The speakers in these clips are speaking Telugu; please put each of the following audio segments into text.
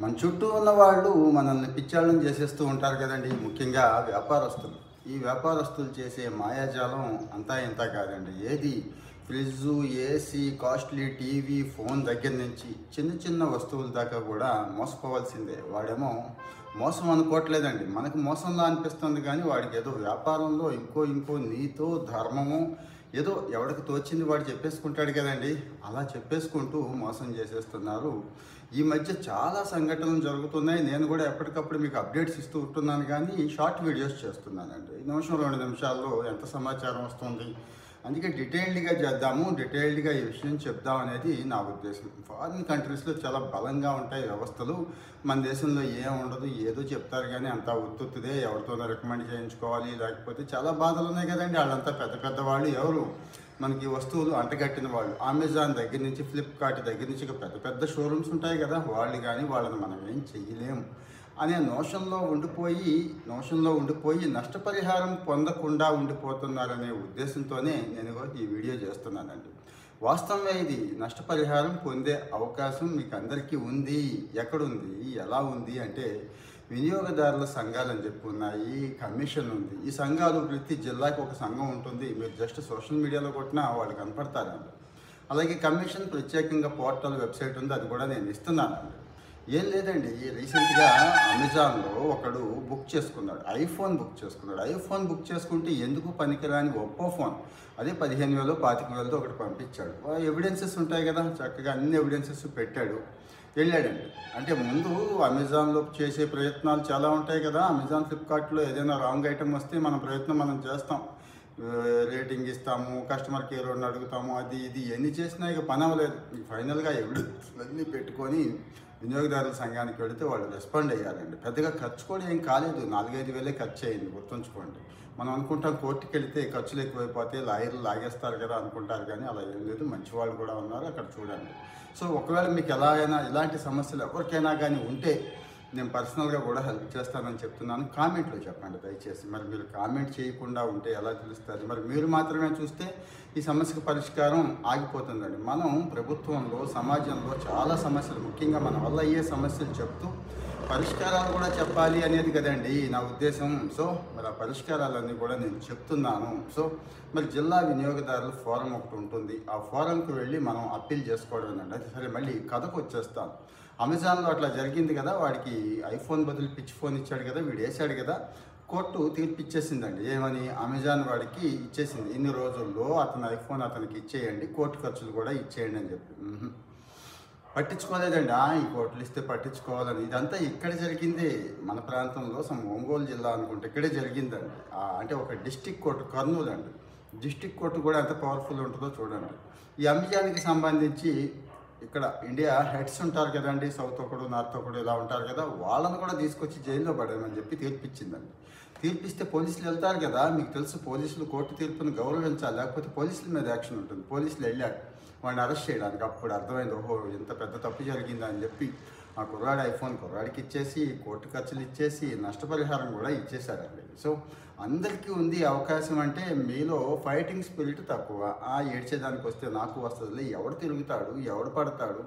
మన చుట్టూ ఉన్న వాళ్ళు మనల్ని పిచ్చాళ్ళని చేసేస్తూ ఉంటారు కదండి. ముఖ్యంగా వ్యాపారస్తులు. ఈ వ్యాపారస్తులు చేసే మాయాజాలం అంతా ఇంత కాదండి. ఏది fridge, AC, costly TV, phone దగ్గర నుంచి చిన్న చిన్న వస్తువుల దాకా కూడా మోసపోవాల్సిందే. వాడేమో మోసం అనుకోవట్లేదండి, మనకు మోసంలా అనిపిస్తుంది. కానీ వాడికి ఏదో వ్యాపారంలో ఇంకో నీతో ధర్మము ఏదో ఎవడికి తోచింది వాడు చెప్పేసుకుంటాడు కదండి. అలా చెప్పేసుకుంటూ మోసం చేసేస్తున్నారు. ఈ మధ్య చాలా సంఘటనలు జరుగుతున్నాయి. నేను కూడా ఎప్పటికప్పుడు మీకు అప్డేట్స్ ఇస్తూ ఉంటున్నాను, కానీ షార్ట్ వీడియోస్ చేస్తున్నానండి. నిమిషం 2 నిమిషాల్లో ఎంత సమాచారం వస్తుంది. అందుకే డీటెయిల్డ్గా చేద్దాము, డీటెయిల్డ్గా ఈ విషయం చెప్దాం అనేది నా ఉద్దేశం. ఫారిన్ కంట్రీస్లో చాలా బలంగా ఉంటాయి వ్యవస్థలు. మన దేశంలో ఏం ఉండదు, ఏదో చెప్తారు కానీ అంతా ఉత్తుత్తుదే. ఎవరితోనో రికమెండ్ చేయించుకోవాలి, లేకపోతే చాలా బాధలు ఉన్నాయి కదండి. వాళ్ళంతా పెద్ద పెద్ద వాళ్ళు. ఎవరు మనకి వస్తువులు అంటగట్టిన వాళ్ళు, అమెజాన్ దగ్గర నుంచి, ఫ్లిప్కార్ట్ దగ్గర నుంచి పెద్ద పెద్ద షోరూమ్స్ ఉంటాయి కదా, వాళ్ళు కానీ వాళ్ళని మనం ఏం చెయ్యలేము అనే నోషన్లో ఉండిపోయి నష్టపరిహారం పొందకుండా ఉండిపోతున్నారనే ఉద్దేశంతోనే నేను ఈ వీడియో చేస్తున్నానండి. వాస్తవంగా ఇది నష్టపరిహారం పొందే అవకాశం మీకు అందరికీ ఉంది. ఎక్కడుంది, ఎలా ఉంది అంటే వినియోగదారుల సంఘాలు అని చెప్పి ఉన్నాయి, కమిషన్ ఉంది. ఈ సంఘాలు ప్రతి జిల్లాకి ఒక సంఘం ఉంటుంది. మీరు జస్ట్ సోషల్ మీడియాలో కొట్టినా వాళ్ళు కనపడతారండి. అలాగే కమిషన్ ప్రత్యేకంగా పోర్టల్ వెబ్సైట్ ఉంది, అది కూడా నేను ఇస్తున్నానండి. ఏం లేదండి, రీసెంట్గా అమెజాన్లో ఒకడు బుక్ చేసుకున్నాడు, ఐఫోన్ బుక్ చేసుకుంటే ఎందుకు పనికిరాని ఒప్పో ఫోన్, అదే 15,000 25,000తో ఒకటి పంపించాడు. ఎవిడెన్సెస్ ఉంటాయి కదా, చక్కగా అన్ని ఎవిడెన్సెస్ పెట్టాడు, వెళ్ళాడండి. అంటే ముందు అమెజాన్లో చేసే ప్రయత్నాలు చాలా ఉంటాయి కదా. అమెజాన్, ఫ్లిప్కార్ట్లో ఏదైనా రాంగ్ ఐటమ్ వస్తే మన ప్రయత్నం మనం చేస్తాం, రేటింగ్ ఇస్తాము, కస్టమర్ కేర్ అని అడుగుతాము, అది ఇది ఎన్ని చేసినా ఇక పని అవ్వలేదు. ఫైనల్గా ఎవిడెన్స్ అన్నీ పెట్టుకొని వినియోగదారుల సంఘానికి వెళితే వాళ్ళు రెస్పాండ్ అయ్యారండి. పెద్దగా ఖర్చు కూడా ఏం కాలేదు, 4-5 వేలే ఖర్చు అయింది. గుర్తుంచుకోండి, మనం అనుకుంటాం కోర్టుకి వెళితే ఖర్చులు ఎక్కువైపోతే లాయర్లు లాగేస్తారు కదా అనుకుంటారు, కానీ అలా ఏం లేదు. మంచి వాళ్ళు కూడా ఉన్నారు అక్కడ, చూడండి. సో ఒకవేళ మీకు ఎలా అయినా ఇలాంటి సమస్యలు ఎవరికైనా కానీ ఉంటే నేను పర్సనల్గా కూడా హెల్ప్ చేస్తానని చెప్తున్నాను. కామెంట్లో చెప్పండి దయచేసి. మరి మీరు కామెంట్ చేయకుండా ఉంటే ఎలా తెలుస్తుంది? మరి మీరు మాత్రమే చూస్తే ఈ సమస్యకు పరిష్కారం ఆగిపోతుందండి. మనం ప్రభుత్వంలో, సమాజంలో చాలా సమస్యలు, ముఖ్యంగా మన వల్ల అయ్యే సమస్యలు చెప్తూ పరిష్కారాలు కూడా చెప్పాలి అనేది కదండి నా ఉద్దేశం. సో మరి ఆ పరిష్కారాలన్నీ కూడా నేను చెప్తున్నాను. సో మరి జిల్లా వినియోగదారుల ఫోరం ఒకటి ఉంటుంది, ఆ ఫోరంకి వెళ్ళి మనం అప్పీల్ చేసుకోవడం. అది సరే, మళ్ళీ కథకు వచ్చేస్తాను. అమెజాన్లో అట్లా జరిగింది కదా, వాడికి ఐఫోన్ బదులు పిచ్చి ఫోన్ ఇచ్చాడు కదా, వీడు వేసాడు కదా, కోర్టు తీర్పు ఇచ్చేసిందండి. ఏమని? అమెజాన్ వాడికి ఇచ్చేసింది, ఇన్ని రోజుల్లో అతని ఐఫోన్ అతనికి ఇచ్చేయండి, కోర్టు ఖర్చులు కూడా ఇచ్చేయండి అని చెప్పి. పట్టించుకోలేదండి. ఈ కోర్టులు ఇస్తే పట్టించుకోవాలని. ఇదంతా ఇక్కడ జరిగింది, మన ప్రాంతంలో ఒంగోలు జిల్లా అనుకుంటే ఇక్కడే జరిగిందండి. అంటే ఒక డిస్టిక్ కోర్టు, కర్నూలు అండి. డిస్టిక్ కోర్టు కూడా ఎంత పవర్ఫుల్ ఉంటుందో చూడండి. ఈ అమెజాన్కి సంబంధించి ఇక్కడ ఇండియా హెడ్స్ ఉంటారు కదండి, సౌత్ ఒకడు, నార్త్ ఒకడు ఇలా ఉంటారు కదా, వాళ్ళని కూడా తీసుకొచ్చి జైల్లో పడేయమని చెప్పి తీర్పిచ్చిందండి. తీర్పిస్తే పోలీసులు వెళ్తారు కదా, మీకు తెలుసు పోలీసులు కోర్టు తీర్పును గౌరవించాలి, లేకపోతే పోలీసుల మీద యాక్షన్ ఉంటుంది. పోలీసులు వెళ్ళాడు వాడిని అరెస్ట్ చేయడానికి. అప్పుడు అర్థమైంది, ఓహో ఇంత పెద్ద తప్పు జరిగిందా అని చెప్పి ఆ కుర్రాడి ఐఫోన్ కుర్రాడికి ఇచ్చేసి, కోర్టు ఖర్చులు ఇచ్చేసి, నష్టపరిహారం కూడా ఇచ్చేశారండి. సో అందరికీ ఉంది అవకాశం. అంటే మీలో ఫైటింగ్ స్పిరిట్ తక్కువ. ఏడ్చేదానికి వస్తే నాకు వస్తుంది, ఎవడు తిరుగుతాడు, ఎవడు పడతాడు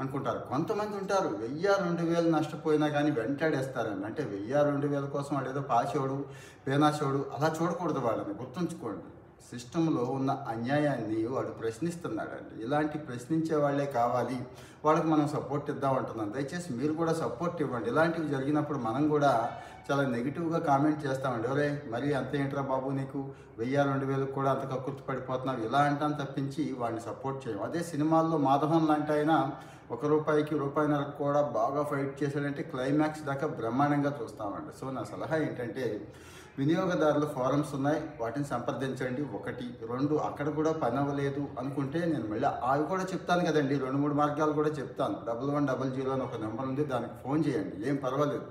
అనుకుంటారు. కొంతమంది ఉంటారు 1000-2000 నష్టపోయినా కానీ వెంటాడేస్తారండి. అంటే 1000-2000 కోసం వాడేదో పాచోడు, పేనాచోడు అలా చూడకూడదు. వాళ్ళని గుర్తుంచుకోండి. సిస్టంలో ఉన్న అన్యాయాన్ని వాడు ప్రశ్నిస్తున్నాడండి. ఇలాంటి ప్రశ్నించే వాళ్ళే కావాలి, వాళ్ళకి మనం సపోర్ట్ ఇద్దామంటున్నాం. దయచేసి మీరు కూడా సపోర్ట్ ఇవ్వండి. ఇలాంటివి జరిగినప్పుడు మనం కూడా చాలా నెగిటివ్గా కామెంట్ చేస్తామండి. ఎవరే మరి అంత ఏంట్రా బాబు, నీకు 1000-2000 కూడా అంత కక్కుర్తి పడిపోతున్నావు ఇలా అంటాను తప్పించి వాడిని సపోర్ట్ చేయం. అదే సినిమాల్లో మాధవన్ లాంటి ఆయన ₹1, ₹1.5 కూడా బాగా ఫైట్ చేశాడంటే క్లైమాక్స్ దాకా బ్రహ్మాండంగా చూస్తామండి. సో నా సలహా ఏంటంటే, వినియోగదారుల ఫోరమ్స్ ఉన్నాయి, వాటిని సంప్రదించండి. 1, 2 అక్కడ కూడా పని అవ్వలేదు అనుకుంటే నేను మళ్ళీ అవి కూడా చెప్తాను కదండి, 2-3 మార్గాలు కూడా చెప్తాను. 1100 అని ఒక నెంబర్ ఉంది, దానికి ఫోన్ చేయండి, ఏం పర్వాలేదు.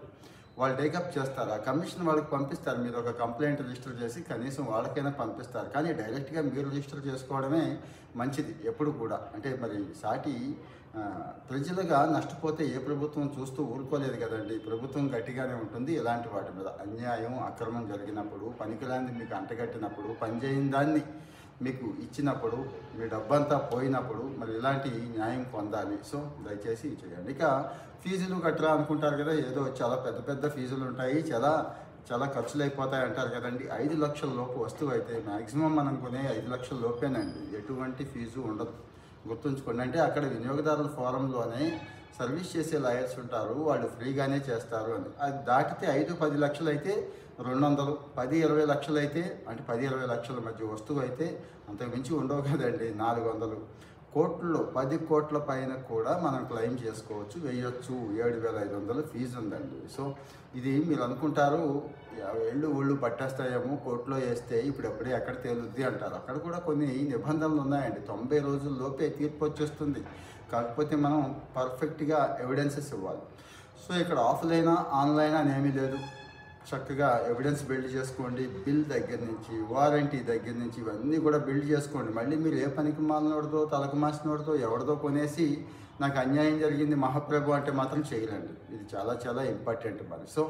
వాళ్ళు టేకప్ చేస్తారు, ఆ కమిషన్ వాళ్ళకి పంపిస్తారు. మీరు ఒక కంప్లైంట్ రిజిస్టర్ చేసి కనీసం వాళ్ళకైనా పంపిస్తారు. కానీ డైరెక్ట్గా మీరు రిజిస్టర్ చేసుకోవడమే మంచిది ఎప్పుడు కూడా. అంటే మరి సాటి ప్రజలుగా నష్టపోతే ఏ ప్రభుత్వం చూస్తూ ఊరుకోలేదు కదండి. ప్రభుత్వం గట్టిగానే ఉంటుంది. ఇలాంటి వాటి మీద అన్యాయం, అక్రమం జరిగినప్పుడు, పనికిరాంది మీకు అంటగట్టినప్పుడు, పనిచేయని దాన్ని మీకు ఇచ్చినప్పుడు మీ డబ్బంతా పోయినప్పుడు మరి ఇలాంటి న్యాయం పొందాలి. సో దయచేసి చేయండి. ఇక ఫీజులు కట్టరా అనుకుంటారు కదా, ఏదో చాలా పెద్ద పెద్ద ఫీజులు ఉంటాయి, చాలా ఖర్చులు అయిపోతాయి అంటారు కదండి. 5 లక్షల లోపు వస్తువు అయితే మ్యాక్సిమం మనం కొనే 5 లక్షల లోపేనండి, ఎటువంటి ఫీజు ఉండదు. గుర్తుంచుకోండి. అంటే అక్కడ వినియోగదారుల ఫోరంలోనే సర్వీస్ చేసే లాయర్స్ ఉంటారు, వాళ్ళు ఫ్రీగానే చేస్తారు అని. అది దాటితే 5-10 లక్షలు అయితే 200, 10-20 లక్షలు అయితే అంటే 10-20 లక్షల మధ్య వస్తువు అయితే అంతకు మించి ఉండవు కదండి, 400 కోట్లు, 10 కోట్ల పైన కూడా మనం క్లెయిమ్ చేసుకోవచ్చు, వేయొచ్చు. 7,500 ఫీజు ఉందండి. సో ఇది మీరు అనుకుంటారు ఏళ్ళు ఊళ్ళు పట్టేస్తాయేమో కోర్టులో వేస్తే ఇప్పుడెప్పుడే ఎక్కడ తేలుద్ది అంటారు. అక్కడ కూడా కొన్ని నిబంధనలు ఉన్నాయండి. 90 రోజుల్లోపే తీర్పు వచ్చేస్తుంది. కాకపోతే మనం పర్ఫెక్ట్గా ఎవిడెన్సెస్ ఇవ్వాలి. సో ఇక్కడ ఆఫ్లైనా ఆన్లైన్ అనేమీ లేదు. చక్కగా ఎవిడెన్స్ బిల్డ్ చేసుకోండి. బిల్ దగ్గర నుంచి, వారంటీ దగ్గర నుంచి ఇవన్నీ కూడా బిల్డ్ చేసుకోండి. మళ్ళీ మీరు ఏ పనికి మాలినోడితో, తలకు మాసినోడితో, ఎవరితో కొనేసి నాకు అన్యాయం జరిగింది మహాప్రభు అంటే మాత్రం చేయరండి. ఇది చాలా ఇంపార్టెంట్ మరి. సో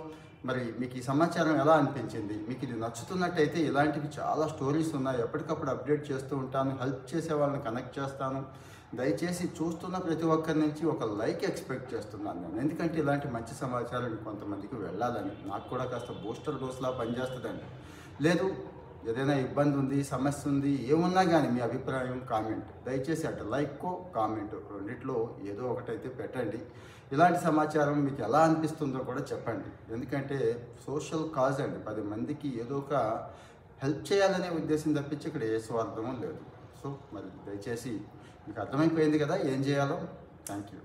మరి మీకు ఈ సమాచారం ఎలా అనిపించింది? మీకు ఇది నచ్చుతున్నట్టయితే ఇలాంటివి చాలా స్టోరీస్ ఉన్నాయి, ఎప్పటికప్పుడు అప్డేట్ చేస్తూ ఉంటాను, హెల్ప్ చేసే వాళ్ళని కనెక్ట్ చేస్తాను. దయచేసి చూస్తున్న ప్రతి ఒక్కరి నుంచి ఒక లైక్ ఎక్స్పెక్ట్ చేస్తున్నాను నేను, ఎందుకంటే ఇలాంటి మంచి సమాచారం కొంతమందికి వెళ్ళాలని. నాకు కూడా కాస్త బూస్టర్ డోస్లా పనిచేస్తుందండి. లేదు ఏదైనా ఇబ్బంది ఉంది, సమస్య ఉంది, ఏమున్నా కానీ మీ అభిప్రాయం కామెంట్ దయచేసి అటు లైక్కో కామెంట్ రెండిట్లో ఏదో ఒకటైతే పెట్టండి. ఇలాంటి సమాచారం మీకు ఎలా అనిపిస్తుందో కూడా చెప్పండి. ఎందుకంటే సోషల్ కాజ్ అండి, 10 మందికి ఏదో ఒక హెల్ప్ చేయాలనే ఉద్దేశం తప్పించి ఇక్కడ ఏ స్వార్థమూ లేదు. సో మరి దయచేసి మీకు అర్థమైపోయింది కదా ఏం చేయాలో. Thank you.